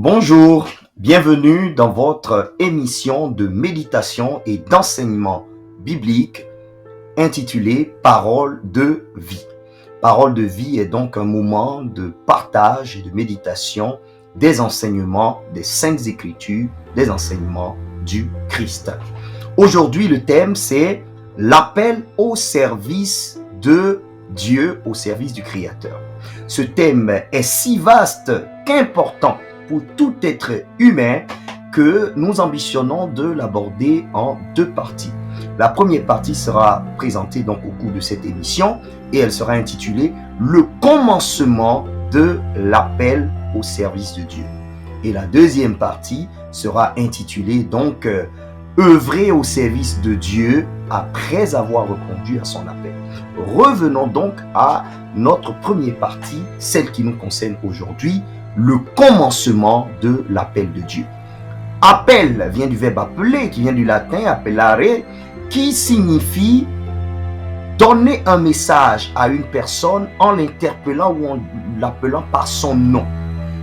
Bonjour, bienvenue dans votre émission de méditation et d'enseignement biblique intitulée Parole de vie. Parole de vie est donc un moment de partage et de méditation des enseignements des Saintes Écritures, des enseignements du Christ. Aujourd'hui, le thème c'est l'appel au service de Dieu, au service du Créateur. Ce thème est si vaste qu'important pour tout être humain que nous ambitionnons de l'aborder en deux parties. La première partie sera présentée donc au cours de cette émission et elle sera intitulée « Le commencement de l'appel au service de Dieu ». Et la deuxième partie sera intitulée donc « Œuvrer au service de Dieu après avoir répondu à son appel ». Revenons donc à notre première partie, celle qui nous concerne aujourd'hui, le commencement de l'appel de Dieu. Appel vient du verbe appeler, qui vient du latin appellare, qui signifie donner un message à une personne en l'interpellant ou en l'appelant par son nom.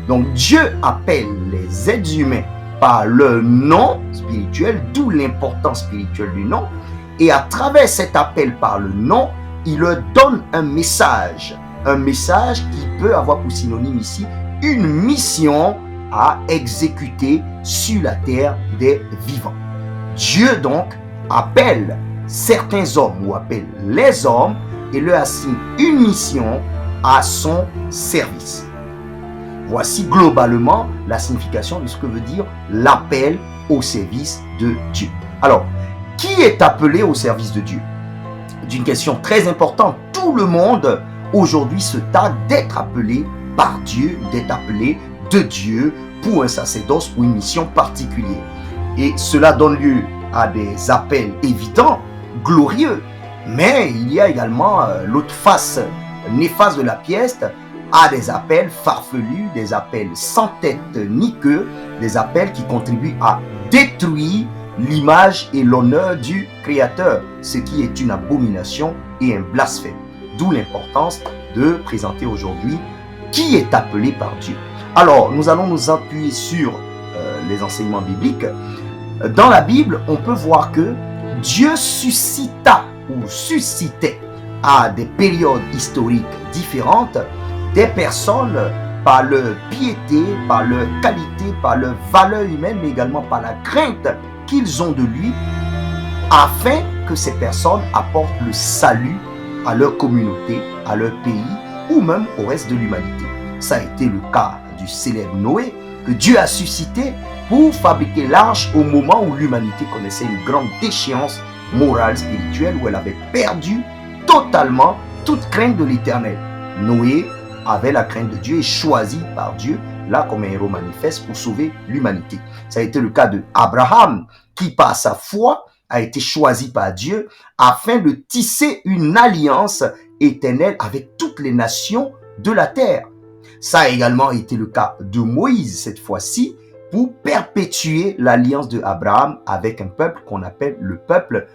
Donc Dieu appelle les êtres humains par leur nom spirituel, d'où l'importance spirituelle du nom, et à travers cet appel par le nom, il leur donne un message qui peut avoir pour synonyme ici une mission à exécuter sur la terre des vivants. Dieu donc appelle certains hommes ou appelle les hommes et leur assigne une mission à son service. Voici globalement la signification de ce que veut dire l'appel au service de Dieu. Alors, qui est appelé au service de Dieu? C'est une question très importante. Tout le monde aujourd'hui se targue d'être appelé par Dieu, d'être appelé de Dieu pour un sacerdoce, pour une mission particulière. Et cela donne lieu à des appels évidents, glorieux, mais il y a également l'autre face néfaste de la pièce, à des appels farfelus, des appels sans tête ni queue, des appels qui contribuent à détruire l'image et l'honneur du Créateur, ce qui est une abomination et un blasphème. D'où l'importance de présenter aujourd'hui qui est appelé par Dieu. Alors, nous allons nous appuyer sur les enseignements bibliques. Dans la Bible, on peut voir que Dieu suscita ou suscitait à des périodes historiques différentes des personnes par leur piété, par leur qualité, par leur valeur humaine, mais également par la crainte qu'ils ont de lui, afin que ces personnes apportent le salut à leur communauté, à leur pays, ou même au reste de l'humanité. Ça a été le cas du célèbre Noé, que Dieu a suscité pour fabriquer l'arche au moment où l'humanité connaissait une grande déchéance morale, spirituelle, où elle avait perdu totalement toute crainte de l'éternel. Noé avait la crainte de Dieu et choisi par Dieu, là comme un héros manifeste, pour sauver l'humanité. Ça a été le cas de Abraham, qui par sa foi a été choisi par Dieu afin de tisser une alliance éternelle avec toutes les nations de la terre. Ça a également été le cas de Moïse cette fois-ci pour perpétuer l'alliance de Abraham avec un peuple qu'on appelle le peuple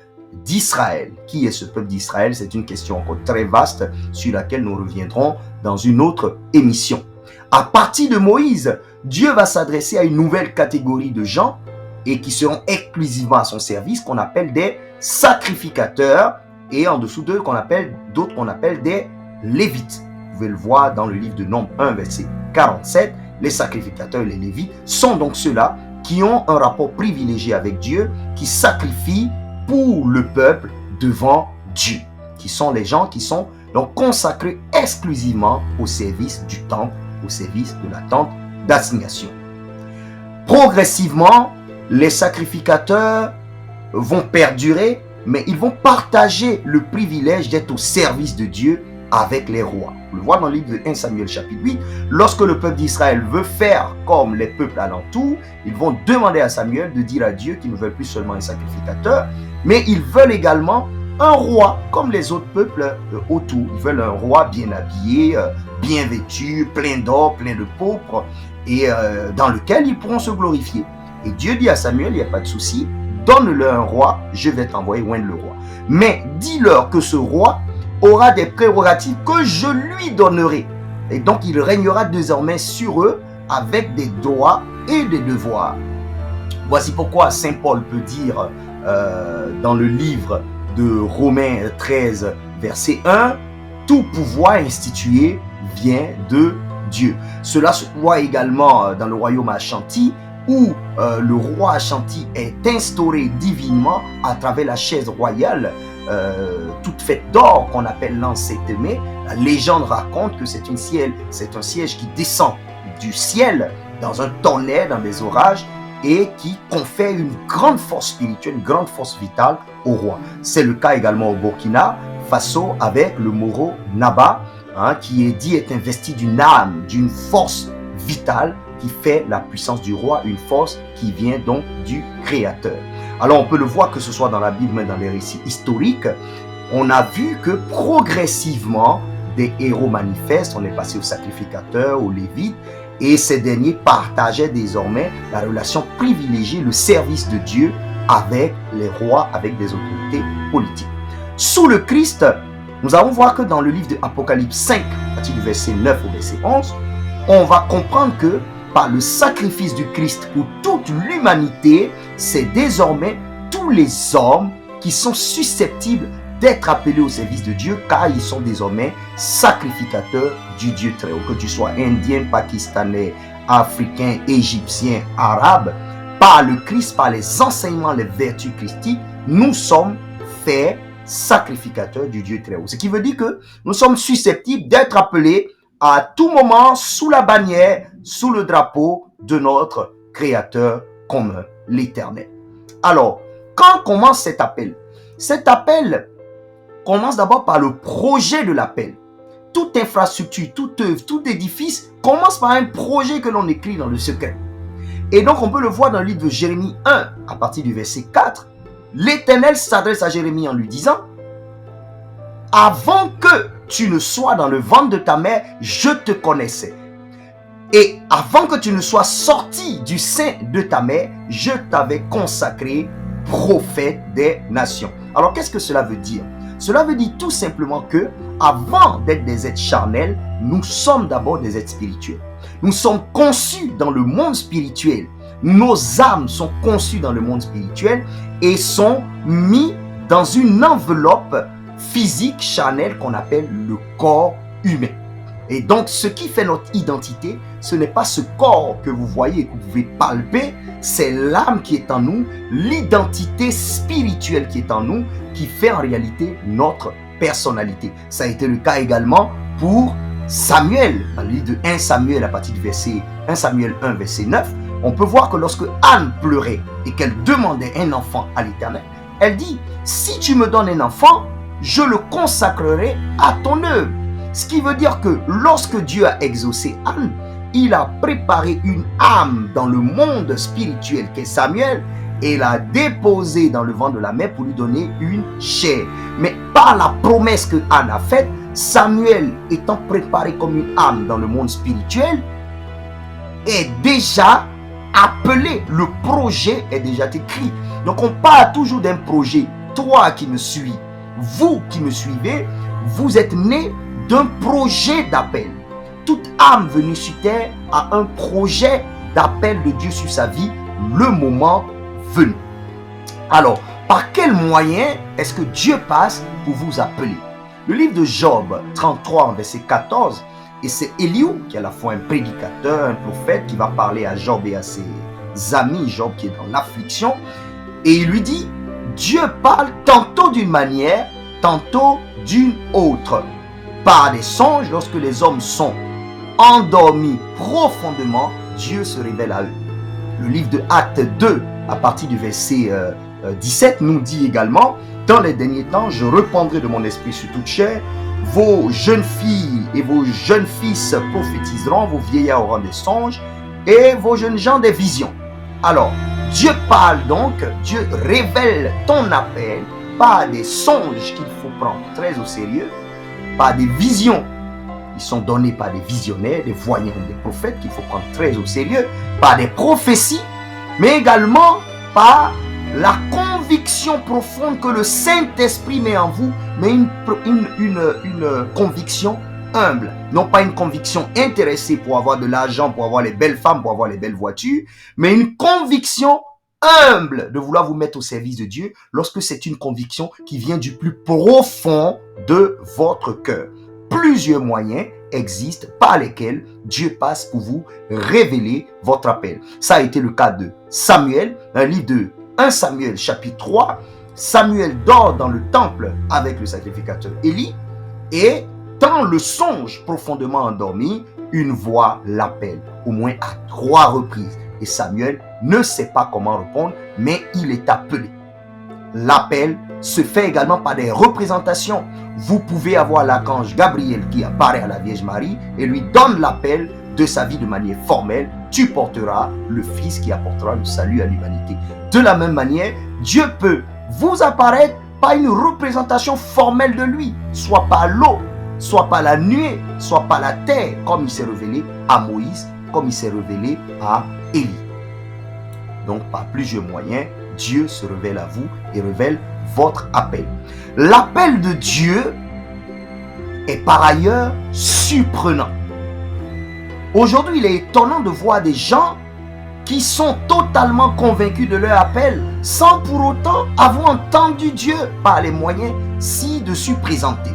d'Israël. Qui est ce peuple d'Israël? C'est une question encore très vaste sur laquelle nous reviendrons dans une autre émission. À partir de Moïse, Dieu va s'adresser à une nouvelle catégorie de gens et qui seront exclusivement à son service, qu'on appelle des sacrificateurs, et en dessous d'eux, d'autres qu'on appelle des Lévites. Vous pouvez le voir dans le livre de Nombre 1, verset 47. Les sacrificateurs et les Lévites sont donc ceux-là qui ont un rapport privilégié avec Dieu, qui sacrifient pour le peuple devant Dieu, qui sont les gens qui sont donc consacrés exclusivement au service du temple, au service de la tente d'assignation. Progressivement, les sacrificateurs vont perdurer, mais ils vont partager le privilège d'être au service de Dieu avec les rois. On le voit dans le livre de 1 Samuel chapitre 8. Lorsque le peuple d'Israël veut faire comme les peuples alentours, ils vont demander à Samuel de dire à Dieu qu'ils ne veulent plus seulement un sacrificateur, mais ils veulent également un roi comme les autres peuples autour. Ils veulent un roi bien habillé, bien vêtu, plein d'or, plein de pourpre, et dans lequel ils pourront se glorifier. Et Dieu dit à Samuel, il n'y a pas de souci, donne-leur un roi, je vais t'envoyer oindre le roi. Mais dis-leur que ce roi aura des prérogatives que je lui donnerai. Et donc il régnera désormais sur eux avec des droits et des devoirs. Voici pourquoi Saint Paul peut dire dans le livre de Romains 13, verset 1, « Tout pouvoir institué vient de Dieu ». Cela se voit également dans le royaume Ashanti, où le roi Ashanti est instauré divinement à travers la chaise royale, toute faite d'or qu'on appelle l'Ansetemé. La légende raconte que c'est un siège qui descend du ciel dans un tonnerre, dans des orages, et qui confère une grande force spirituelle, une grande force vitale au roi. C'est le cas également au Burkina Faso avec le Moro Naba, qui est dit être investi d'une âme, d'une force vitale qui fait la puissance du roi, une force qui vient donc du Créateur. Alors on peut le voir que ce soit dans la Bible, mais dans les récits historiques, on a vu que progressivement des héros manifestent, on est passé aux sacrificateurs, aux lévites, et ces derniers partageaient désormais la relation privilégiée, le service de Dieu avec les rois, avec des autorités politiques. Sous le Christ, nous allons voir que dans le livre de Apocalypse 5, à partir du verset 9 au verset 11, on va comprendre que par le sacrifice du Christ pour toute l'humanité, c'est désormais tous les hommes qui sont susceptibles d'être appelés au service de Dieu, car ils sont désormais sacrificateurs du Dieu très haut. Que tu sois indien, pakistanais, africain, égyptien, arabe, par le Christ, par les enseignements, les vertus christiques, nous sommes faits sacrificateurs du Dieu très haut. Ce qui veut dire que nous sommes susceptibles d'être appelés à tout moment sous la bannière, sous le drapeau de notre Créateur commun, l'Éternel. Alors, quand commence cet appel? Cet appel commence d'abord par le projet de l'appel. Toute infrastructure, toute œuvre, tout édifice commence par un projet que l'on écrit dans le secret. Et donc on peut le voir dans le livre de Jérémie 1, à partir du verset 4. L'Éternel s'adresse à Jérémie en lui disant: « Avant que tu ne sois dans le ventre de ta mère, je te connaissais. Et avant que tu ne sois sorti du sein de ta mère, je t'avais consacré prophète des nations. » Alors qu'est-ce que cela veut dire? Cela veut dire tout simplement que, avant d'être des êtres charnels, nous sommes d'abord des êtres spirituels. Nous sommes conçus dans le monde spirituel. Nos âmes sont conçues dans le monde spirituel et sont mis dans une enveloppe physique charnelle qu'on appelle le corps humain. Et donc, ce qui fait notre identité, ce n'est pas ce corps que vous voyez, que vous pouvez palper, c'est l'âme qui est en nous, l'identité spirituelle qui est en nous, qui fait en réalité notre personnalité. Ça a été le cas également pour Samuel. Dans le livre de 1 Samuel, à partir du verset 1 Samuel 1, verset 9, on peut voir que lorsque Anne pleurait et qu'elle demandait un enfant à l'Éternel, elle dit: « Si tu me donnes un enfant, je le consacrerai à ton œuvre. » Ce qui veut dire que lorsque Dieu a exaucé Anne, il a préparé une âme dans le monde spirituel qu'est Samuel et l'a déposée dans le ventre de la mère pour lui donner une chair. Mais par la promesse que Anne a faite, Samuel étant préparé comme une âme dans le monde spirituel, est déjà appelé, le projet est déjà écrit. Donc on parle toujours d'un projet. Toi qui me suis, vous qui me suivez, vous êtes nés d'un projet d'appel. Toute âme venue sur terre a un projet d'appel de Dieu sur sa vie, le moment venu. Alors, par quel moyen est-ce que Dieu passe pour vous appeler? Le livre de Job 33, verset 14, et c'est Éliou, qui est à la fois un prédicateur, un prophète, qui va parler à Job et à ses amis, Job qui est dans l'affliction, et il lui dit: Dieu parle tantôt d'une manière, tantôt d'une autre. Par des songes, lorsque les hommes sont endormis profondément, Dieu se révèle à eux. Le livre de Actes 2, à partir du verset 17, nous dit également: dans les derniers temps, je répandrai de mon esprit sur toute chair. Vos jeunes filles et vos jeunes fils prophétiseront, vos vieillards auront des songes et vos jeunes gens des visions. Alors, Dieu parle donc, Dieu révèle ton appel par des songes qu'il faut prendre très au sérieux, par des visions qui sont données par des visionnaires, des voyants, des prophètes qu'il faut prendre très au sérieux, par des prophéties, mais également par la conviction profonde que le Saint-Esprit met en vous, mais une conviction humble, non pas une conviction intéressée pour avoir de l'argent, pour avoir les belles femmes, pour avoir les belles voitures, mais une conviction humble de vouloir vous mettre au service de Dieu lorsque c'est une conviction qui vient du plus profond de votre cœur. Plusieurs moyens existent par lesquels Dieu passe pour vous révéler votre appel. Ça a été le cas de Samuel, un livre de 1 Samuel chapitre 3. Samuel dort dans le temple avec le sacrificateur Élie et dans le songe profondément endormi, une voix l'appelle au moins à 3 reprises. Et Samuel ne sait pas comment répondre, mais il est appelé. L'appel se fait également par des représentations. Vous pouvez avoir l'archange Gabriel qui apparaît à la Vierge Marie et lui donne l'appel de sa vie de manière formelle. Tu porteras le Fils qui apportera le salut à l'humanité. De la même manière, Dieu peut vous apparaître par une représentation formelle de lui, soit par l'eau, soit par la nuée, soit par la terre, comme il s'est révélé à Moïse, comme il s'est révélé à Élie. Donc, par plusieurs moyens, Dieu se révèle à vous et révèle votre appel. L'appel de Dieu est par ailleurs surprenant. Aujourd'hui, il est étonnant de voir des gens qui sont totalement convaincus de leur appel sans pour autant avoir entendu Dieu par les moyens ci-dessus présentés.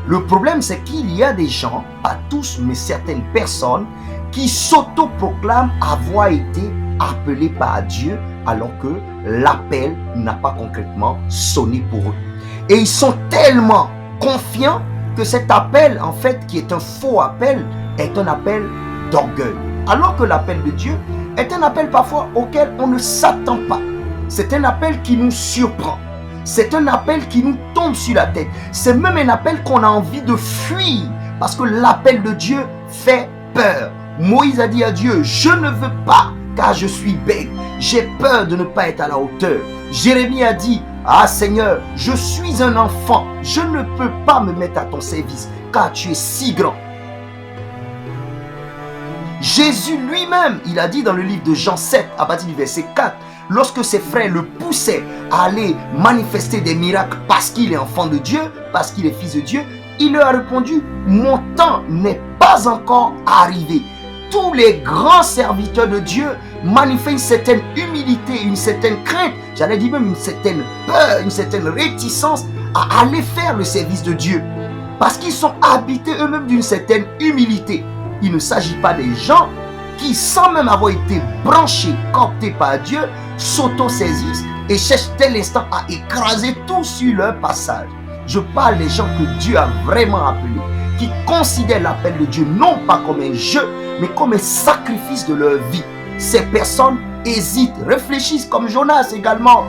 Le problème, c'est qu'il y a des gens, pas tous, mais certaines personnes, qui s'autoproclament avoir été appelés par Dieu alors que l'appel n'a pas concrètement sonné pour eux. Et ils sont tellement confiants que cet appel, en fait, qui est un faux appel, est un appel d'orgueil. Alors que l'appel de Dieu est un appel parfois auquel on ne s'attend pas. C'est un appel qui nous surprend. C'est un appel qui nous tombe sur la tête. C'est même un appel qu'on a envie de fuir parce que l'appel de Dieu fait peur. Moïse a dit à Dieu, je ne veux pas car je suis bête. J'ai peur de ne pas être à la hauteur. Jérémie a dit, ah Seigneur, je suis un enfant. Je ne peux pas me mettre à ton service car tu es si grand. Jésus lui-même, il a dit dans le livre de Jean 7, à partir du verset 4, lorsque ses frères le poussaient à aller manifester des miracles parce qu'il est enfant de Dieu, parce qu'il est fils de Dieu, il leur a répondu, mon temps n'est pas encore arrivé. Tous les grands serviteurs de Dieu manifestent une certaine humilité, une certaine crainte, j'allais dire même une certaine peur, une certaine réticence à aller faire le service de Dieu. Parce qu'ils sont habités eux-mêmes d'une certaine humilité. Il ne s'agit pas des gens qui, sans même avoir été branchés, captés par Dieu, s'auto-saisissent et cherchent tel instant à écraser tout sur leur passage. Je parle des gens que Dieu a vraiment appelés, qui considèrent l'appel de Dieu non pas comme un jeu, mais comme un sacrifice de leur vie. Ces personnes hésitent, réfléchissent comme Jonas également.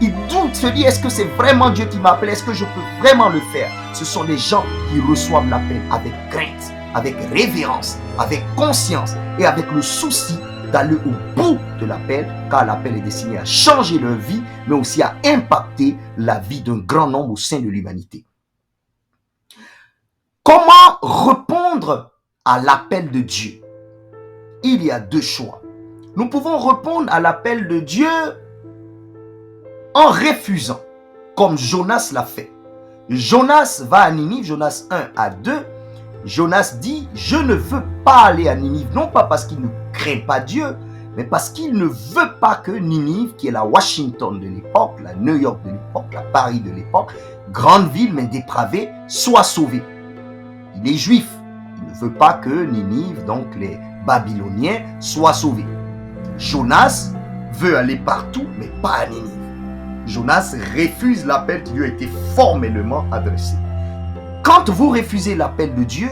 Ils doutent, se disent, est-ce que c'est vraiment Dieu qui m'appelle? Est-ce que je peux vraiment le faire? Ce sont des gens qui reçoivent l'appel avec crainte, avec révérence, avec conscience et avec le souci d'aller au bout de l'appel, car l'appel est destiné à changer leur vie, mais aussi à impacter la vie d'un grand nombre au sein de l'humanité. Comment répondre à l'appel de Dieu? Il y a 2 choix. Nous pouvons répondre à l'appel de Dieu en refusant, comme Jonas l'a fait. Jonas va à Ninive, Jonas 1 à 2. Jonas dit, je ne veux pas aller à Ninive, non pas parce qu'il ne craint pas Dieu, mais parce qu'il ne veut pas que Ninive, qui est la Washington de l'époque, la New York de l'époque, la Paris de l'époque, grande ville mais dépravée, soit sauvée. Il est juif. Il ne veut pas que Ninive, donc les Babyloniens, soient sauvés. Jonas veut aller partout, mais pas à Ninive. Jonas refuse l'appel qui lui a été formellement adressé. Quand vous refusez l'appel de Dieu,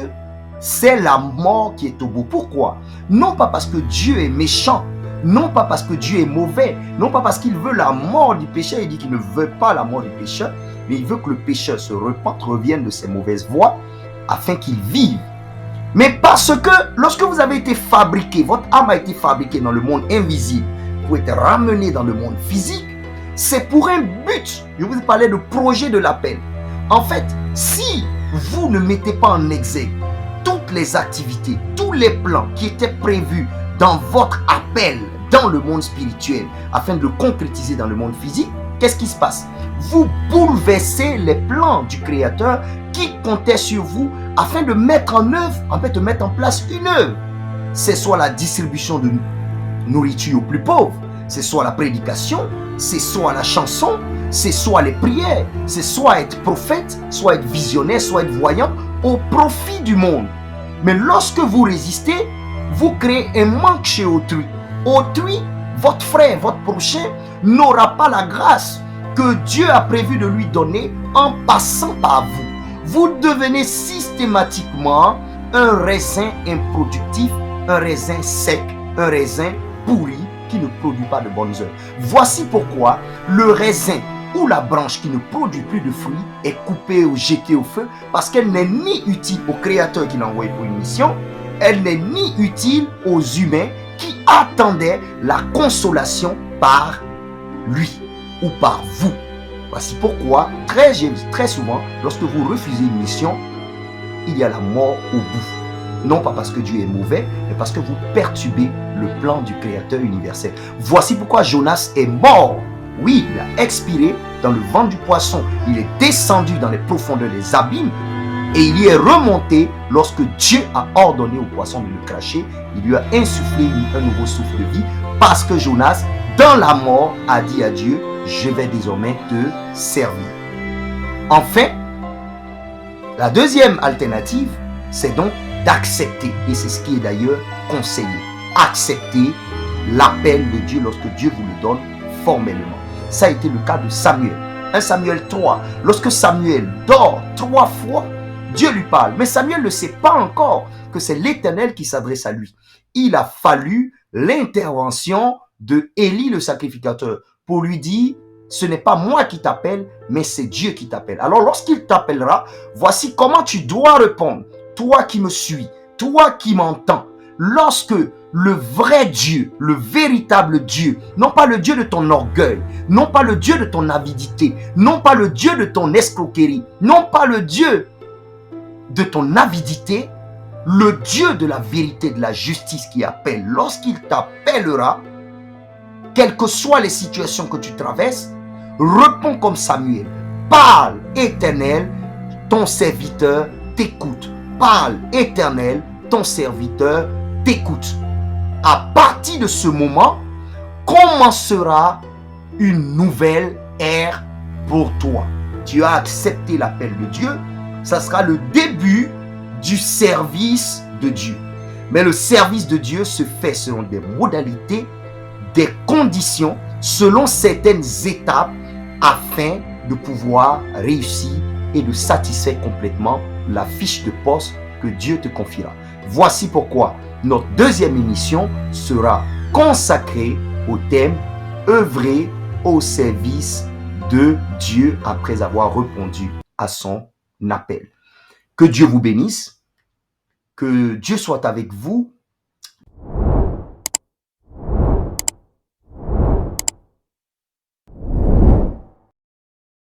c'est la mort qui est au bout. Pourquoi? Non pas parce que Dieu est méchant, non pas parce que Dieu est mauvais, non pas parce qu'il veut la mort du pécheur, il dit qu'il ne veut pas la mort du pécheur, mais il veut que le pécheur se repente, revienne de ses mauvaises voies, afin qu'il vive. Mais parce que lorsque vous avez été fabriqué, votre âme a été fabriquée dans le monde invisible, pour être ramené dans le monde physique, c'est pour un but. Je vous ai parlé de projet de l'appel. En fait, si vous ne mettez pas en exergue toutes les activités, tous les plans qui étaient prévus dans votre appel dans le monde spirituel, afin de le concrétiser dans le monde physique, qu'est-ce qui se passe? Vous bouleversez les plans du Créateur qui comptait sur vous afin de mettre en œuvre, en fait, de mettre en place une œuvre. C'est soit la distribution de nourriture aux plus pauvres, c'est soit la prédication, c'est soit la chanson, c'est soit les prières, c'est soit être prophète, soit être visionnaire, soit être voyant, au profit du monde. Mais lorsque vous résistez, vous créez un manque chez autrui. Autrui, votre frère, votre prochain, n'aura pas la grâce que Dieu a prévu de lui donner en passant par vous. Vous devenez systématiquement un raisin improductif, un raisin sec, un raisin pourri qui ne produit pas de bonnes œuvres. Voici pourquoi le raisin ou la branche qui ne produit plus de fruits est coupée ou jetée au feu, parce qu'elle n'est ni utile au Créateur qui l'a envoyé pour une mission, elle n'est ni utile aux humains qui attendaient la consolation par lui ou par vous. Voici pourquoi, très souvent, lorsque vous refusez une mission, il y a la mort au bout. Non pas parce que Dieu est mauvais, mais parce que vous perturbez le plan du Créateur universel. Voici pourquoi Jonas est mort. Oui, il a expiré dans le ventre du poisson. Il est descendu dans les profondeurs des abîmes et il y est remonté lorsque Dieu a ordonné au poisson de le cracher. Il lui a insufflé un nouveau souffle de vie parce que Jonas, dans la mort, a dit à Dieu, je vais désormais te servir. Enfin, la deuxième alternative, c'est donc d'accepter, et c'est ce qui est d'ailleurs conseillé, accepter l'appel de Dieu lorsque Dieu vous le donne formellement. Ça a été le cas de Samuel. 1 Samuel 3, lorsque Samuel dort 3 fois, Dieu lui parle, mais Samuel ne sait pas encore que c'est l'Éternel qui s'adresse à lui. Il a fallu l'intervention de Élie le sacrificateur pour lui dire, ce n'est pas moi qui t'appelle, mais c'est Dieu qui t'appelle. Alors lorsqu'il t'appellera, voici comment tu dois répondre. Toi qui me suis, toi qui m'entends, lorsque le vrai Dieu, le véritable Dieu, non pas le Dieu de ton orgueil, non pas le Dieu de ton avidité, non pas le Dieu de ton escroquerie, non pas le Dieu de ton avidité, le Dieu de la vérité, de la justice qui appelle, lorsqu'il t'appellera, quelles que soient les situations que tu traverses, réponds comme Samuel. Parle, Éternel, ton serviteur t'écoute. Parle, Éternel, ton serviteur t'écoute. À partir de ce moment, commencera une nouvelle ère pour toi. Tu as accepté l'appel de Dieu, ça sera le début du service de Dieu. Mais le service de Dieu se fait selon des modalités, des conditions, selon certaines étapes, afin de pouvoir réussir et de satisfaire complètement la fiche de poste que Dieu te confiera. Voici pourquoi notre deuxième émission sera consacrée au thème « œuvrer au service de Dieu après avoir répondu à son appel ». Que Dieu vous bénisse, que Dieu soit avec vous